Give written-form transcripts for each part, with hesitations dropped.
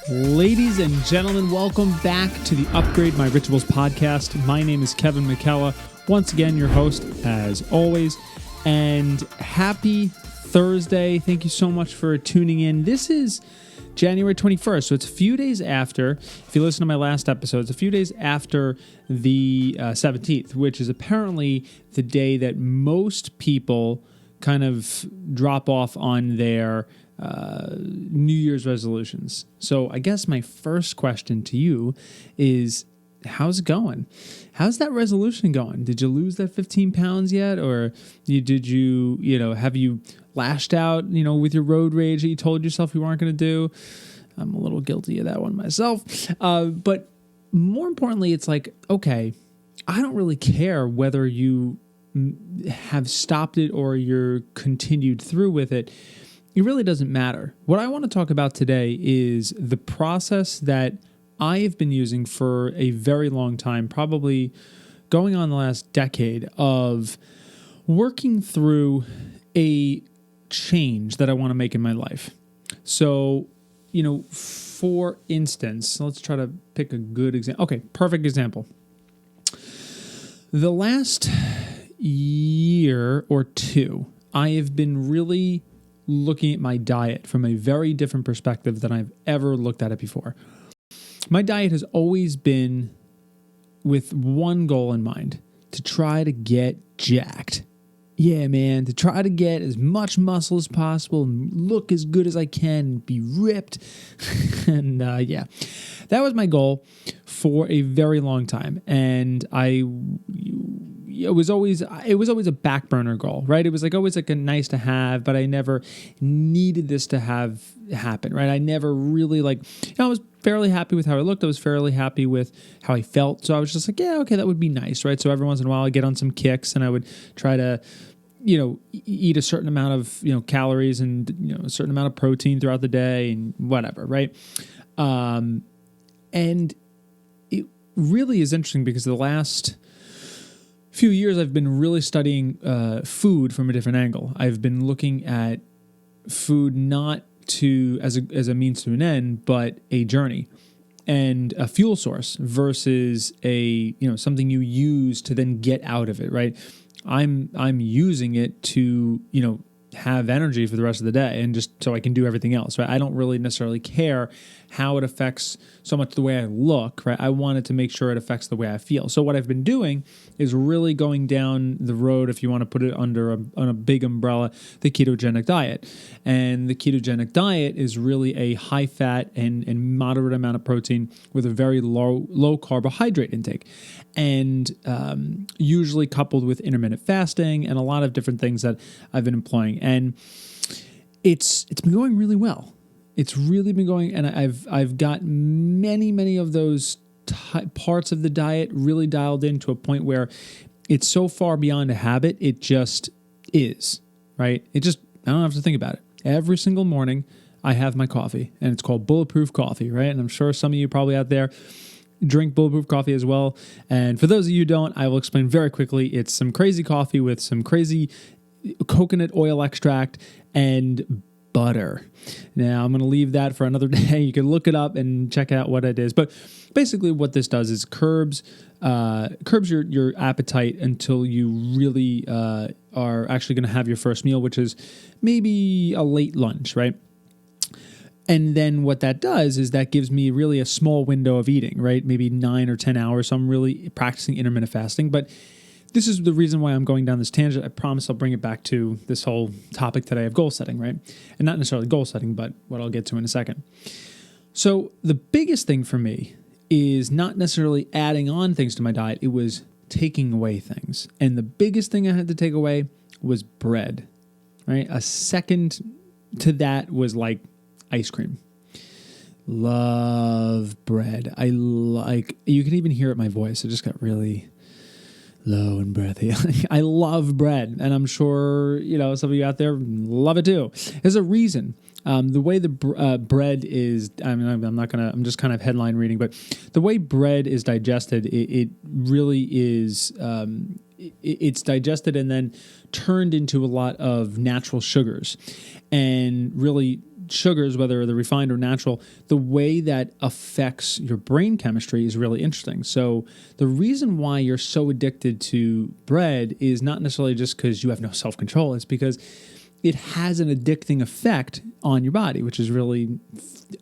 Ladies and gentlemen, welcome back to the Upgrade My Rituals podcast. My name is Kevin McKella, once again your host as always, and happy Thursday. Thank you so much for tuning in. This is January 21st, so it's a few days after, if you listen to my last episode, it's a few days after the 17th, which is apparently the day that most people kind of drop off on their New Year's resolutions. So I guess my first question to you is, how's it going? How's that resolution going? Did you lose that 15 pounds yet? Or have you lashed out, with your road rage that you told yourself you weren't going to do? I'm a little guilty of that one myself. But more importantly, it's like, okay, I don't really care whether you have stopped it or you're continued through with it. It really doesn't matter. What I want to talk about today is the process that I have been using for a very long time, probably going on the last decade, of working through a change that I want to make in my life. So, for instance, let's try to pick a good example. Okay, perfect example. The last year or two, I have been really looking at my diet from a very different perspective than I've ever looked at it before. My diet has always been with one goal in mind: to try to get jacked. Yeah, man, to try to get as much muscle as possible and look as good as I can and be ripped. And that was my goal for a very long time. And it was always a back burner goal, right? It was always a nice to have, but I never needed this to have happen, right? I never really I was fairly happy with how I looked. I was fairly happy with how I felt. So I was just like, yeah, okay, that would be nice, right? So every once in a while I get on some kicks and I would try to, eat a certain amount of, calories and, a certain amount of protein throughout the day and whatever, right? And it really is interesting because the last few years I've been really studying food from a different angle. I've been looking at food not as a means to an end, but a journey and a fuel source versus something you use to then get out of it, right? I'm using it to, have energy for the rest of the day and just so I can do everything else, right? I don't really necessarily care how it affects so much the way I look, right? I wanted to make sure it affects the way I feel. So what I've been doing is really going down the road, if you want to put it under on a big umbrella, the ketogenic diet. And the ketogenic diet is really a high fat and moderate amount of protein with a very low carbohydrate intake. And usually coupled with intermittent fasting and a lot of different things that I've been employing. And it's been going really well. It's really been going, and I've got many of those parts of the diet really dialed in to a point where it's so far beyond a habit, it just is, right? I don't have to think about it. Every single morning, I have my coffee, and it's called Bulletproof Coffee, right? And I'm sure some of you probably out there drink Bulletproof Coffee as well. And for those of you who don't, I will explain very quickly. It's some crazy coffee with some crazy coconut oil extract and butter. Now, I'm going to leave that for another day. You can look it up and check out what it is. But basically what this does is curbs your appetite until you really are actually going to have your first meal, which is maybe a late lunch, right? And then what that does is that gives me really a small window of eating, right? Maybe 9 or 10 hours. So I'm really practicing intermittent fasting. But this is the reason why I'm going down this tangent. I promise I'll bring it back to this whole topic today of goal setting, right? And not necessarily goal setting, but what I'll get to in a second. So the biggest thing for me is not necessarily adding on things to my diet. It was taking away things. And the biggest thing I had to take away was bread, right? A second to that was ice cream. Love bread. You can even hear it in my voice. I just got really low and breathy. I love bread, and I'm sure some of you out there love it too. There's a reason. The way the bread is, I'm just kind of headline reading, but the way bread is digested, it really is, it's digested and then turned into a lot of natural sugars, and really sugars, whether they're refined or natural, the way that affects your brain chemistry is really interesting. So the reason why you're so addicted to bread is not necessarily just because you have no self-control. It's because it has an addicting effect on your body, which is really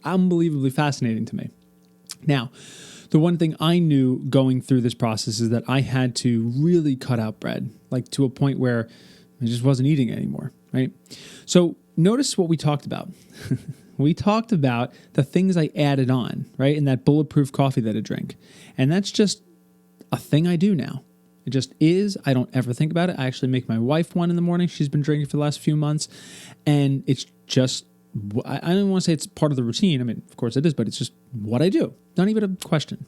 unbelievably fascinating to me. Now, the one thing I knew going through this process is that I had to really cut out bread, like to a point where I just wasn't eating it anymore, right? So notice what we talked about. We talked about the things I added on, right, in that bulletproof coffee that I drink. And that's just a thing I do now. It just is. I don't ever think about it. I actually make my wife one in the morning. She's been drinking for the last few months. And it's just, I don't want to say it's part of the routine. I mean, of course it is, but it's just what I do. Not even a question.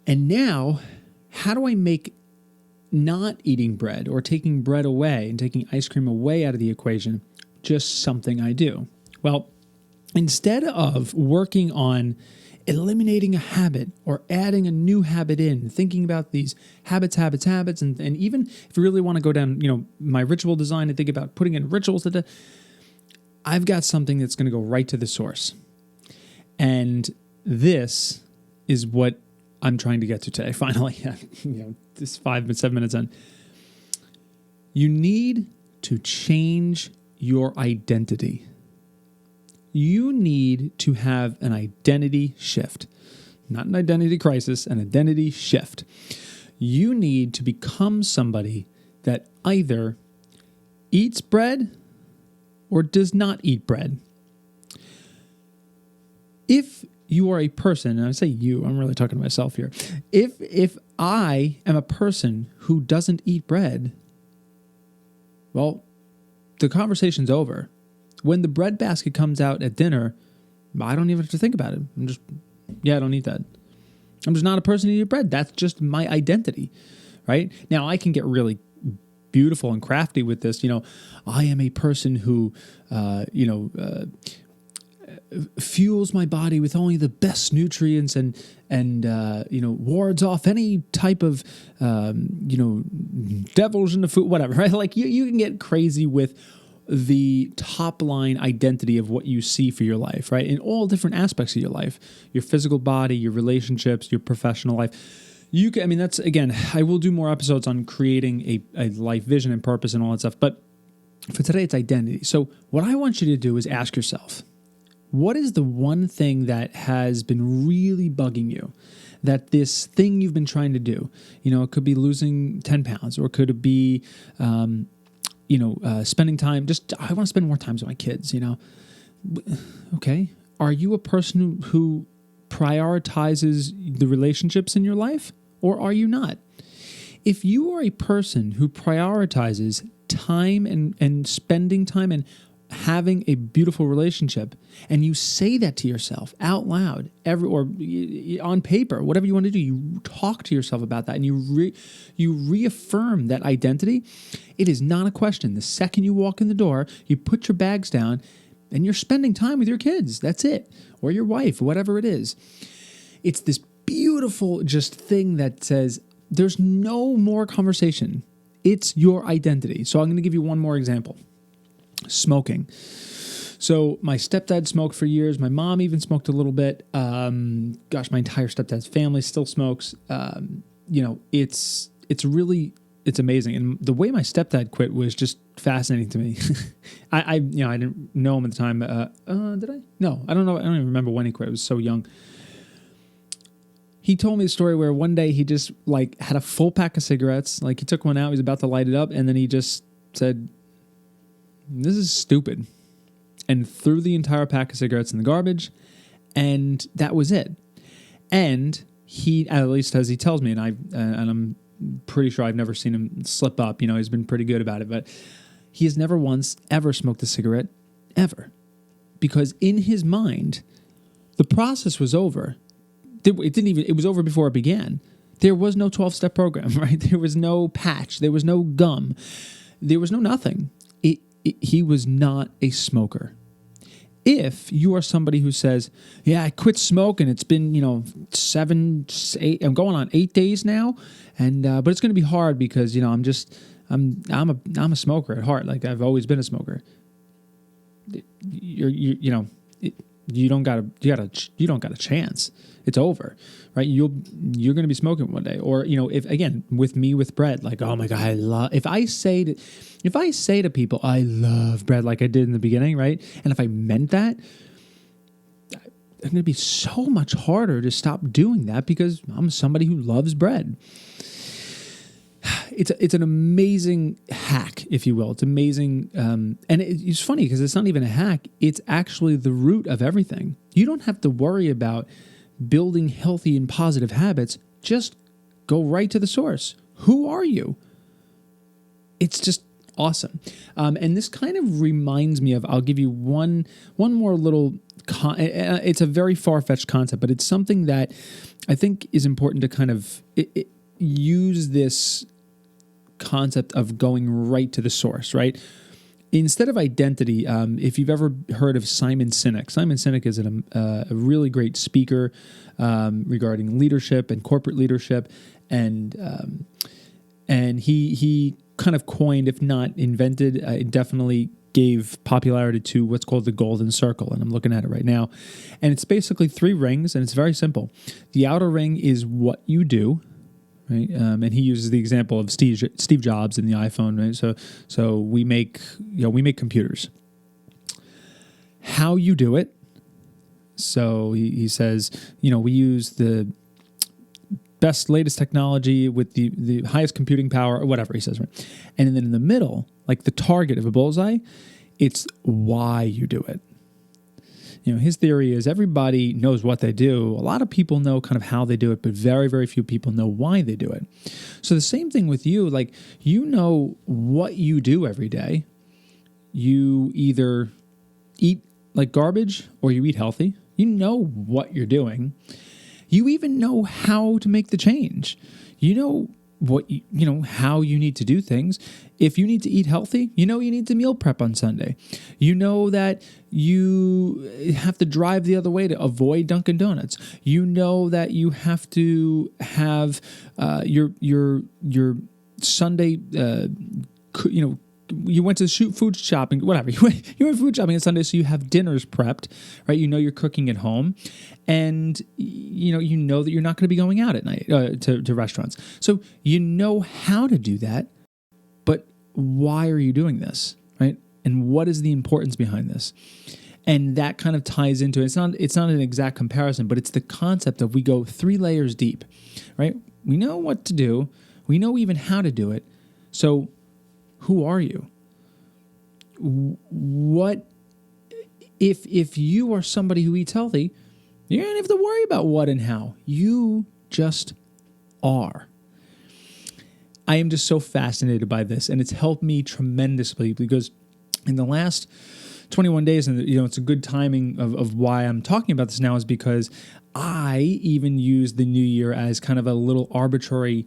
And now, how do I make not eating bread or taking bread away and taking ice cream away out of the equation just something I do? Well, instead of working on eliminating a habit or adding a new habit in, thinking about these habits, and even if you really want to go down, my ritual design and think about putting in rituals, I've got something that's going to go right to the source. And this is what I'm trying to get to today. Finally, this 7 minutes in. You need to change your identity. You need to have an identity shift, not an identity crisis, an identity shift. You need to become somebody that either eats bread or does not eat bread. If you are a person, and I say you, I'm really talking to myself here. If I am a person who doesn't eat bread, well, the conversation's over. When the bread basket comes out at dinner, I don't even have to think about it. I don't eat that. I'm just not a person who eats bread. That's just my identity, right? Now, I can get really beautiful and crafty with this. I am a person who, fuels my body with only the best nutrients and wards off any type of devils in the food, whatever, right? Like you can get crazy with the top line identity of what you see for your life, right? In all different aspects of your life, your physical body, your relationships, your professional life. That's, again, I will do more episodes on creating a life vision and purpose and all that stuff. But for today, it's identity. So what I want you to do is ask yourself, what is the one thing that has been really bugging you? That this thing you've been trying to do, it could be losing 10 pounds, or could it be, spending time, I want to spend more time with my kids, Okay. Are you a person who prioritizes the relationships in your life, or are you not? If you are a person who prioritizes time and spending time and having a beautiful relationship, and you say that to yourself out loud, or on paper, whatever you want to do, you talk to yourself about that, and you reaffirm that identity. It is not a question. The second you walk in the door, you put your bags down, and you're spending time with your kids. That's it, or your wife, whatever it is. It's this beautiful just thing that says there's no more conversation. It's your identity. So I'm going to give you one more example. Smoking. So my stepdad smoked for years. My mom even smoked a little bit. My entire stepdad's family still smokes. It's amazing. And the way my stepdad quit was just fascinating to me. I didn't know him at the time. Did I? No, I don't know. I don't even remember when he quit. I was so young. He told me a story where one day he just had a full pack of cigarettes. He took one out. He was about to light it up, and then he just said, "This is stupid," and threw the entire pack of cigarettes in the garbage, and that was it. And he, at least as he tells me, and I'm pretty sure I've never seen him slip up. He's been pretty good about it, but he has never once ever smoked a cigarette, ever, because in his mind, the process was over. It was over before it began. There was no 12-step program, right? There was no patch. There was no gum. There was no nothing. He was not a smoker. If you are somebody who says, "Yeah, I quit smoking. It's been 7, 8. I'm going on 8 days now, and but it's going to be hard because I'm a smoker at heart. I've always been a smoker." you know, you don't got a chance. It's over, right? You're going to be smoking one day. Or, you know, if again, with bread, like, oh my God, if I say to people, I love bread, like I did in the beginning, right? And if I meant that, it's going to be so much harder to stop doing that because I'm somebody who loves bread. It's an amazing hack, if you will. It's amazing. And it's funny because it's not even a hack. It's actually the root of everything. You don't have to worry about building healthy and positive habits. Just go right to the source. Who are you? It's just awesome. And this kind of reminds me of, I'll give you one more little, it's a very far-fetched concept, but it's something that I think is important to kind of use this concept of going right to the source, right? Instead of identity, if you've ever heard of Simon Sinek is a really great speaker regarding leadership and corporate leadership, and he kind of coined, if not invented, it definitely gave popularity to what's called the golden circle, and I'm looking at it right now, and it's basically 3 rings, and it's very simple. The outer ring is what you do. Right, and he uses the example of Steve Jobs and the iPhone. Right, so we make computers. How you do it? So he says, we use the best, latest technology with the highest computing power, or whatever he says. Right, and then in the middle, like the target of a bullseye, it's why you do it. His theory is everybody knows what they do. A lot of people know kind of how they do it, but very, very few people know why they do it. So the same thing with you, like, what you do every day. You either eat like garbage or you eat healthy. You know what you're doing. You even know how to make the change. You know how you need to do things. If you need to eat healthy, you need to meal prep on Sunday. You know that you have to drive the other way to avoid Dunkin' Donuts. You know that you have to have your Sunday. You went to food shopping, whatever. You went food shopping on Sunday, so you have dinners prepped, right? You're cooking at home, and you know that you're not going to be going out at night to restaurants. So you know how to do that, but why are you doing this, right? And what is the importance behind this? And that kind of ties into it. It's not an exact comparison, but it's the concept of we go 3 layers deep, right? We know what to do. We know even how to do it. So who are you? What if you are somebody who eats healthy, you don't have to worry about what and how. You just are. I am just so fascinated by this, and it's helped me tremendously because in the last 21 days, and it's a good timing of why I'm talking about this now, is because I even use the new year as kind of a little arbitrary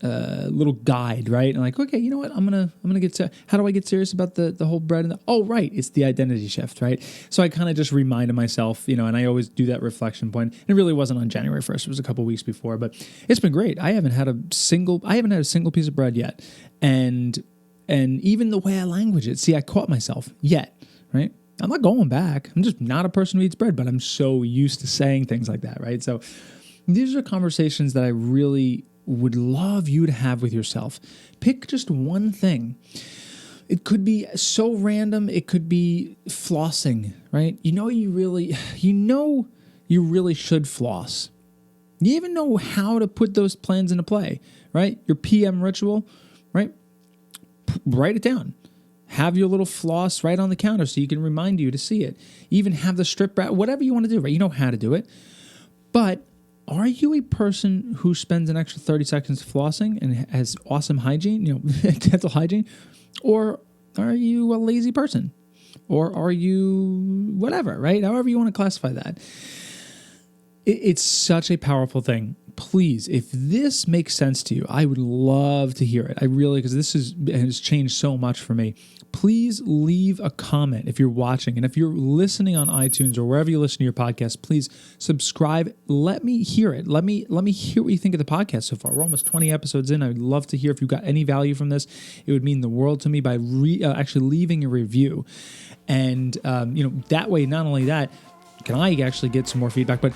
little guide, right? And like, okay, you know what? I'm gonna get to, how do I get serious about the whole bread and right, it's the identity shift, right? So I kind of just reminded myself, and I always do that reflection point. It really wasn't on January 1st; it was a couple weeks before, but it's been great. I haven't had a single piece of bread yet, and even the way I language it. See, I caught myself yet, right? I'm not going back. I'm just not a person who eats bread, but I'm so used to saying things like that, right? So these are conversations that I really would love you to have with yourself. Pick just one thing. It could be so random. It could be flossing, right? You really should floss. You even know how to put those plans into play, right? Your PM ritual, right? Write it down. Have your little floss right on the counter so you can remind you to see it. Even have the strip wrap, whatever you want to do, right? You know how to do it. But are you a person who spends an extra 30 seconds flossing and has awesome hygiene, dental hygiene? Or are you a lazy person? Or are you whatever, right? However you want to classify that. It's such a powerful thing. please, if this makes sense to you, I would love to hear it. I really, because this has changed so much for me. Please leave a comment if you're watching. And if you're listening on iTunes or wherever you listen to your podcast, please subscribe. Let me hear it. Let me hear what you think of the podcast so far. We're almost 20 episodes in. I would love to hear if you got any value from this. It would mean the world to me by actually leaving a review. And, that way, not only that, can I actually get some more feedback, but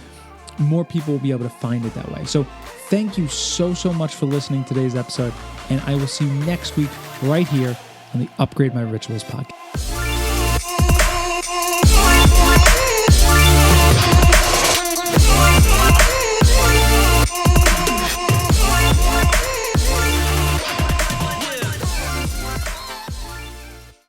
more people will be able to find it that way. So thank you so much for listening to today's episode. And I will see you next week right here on the Upgrade My Rituals podcast.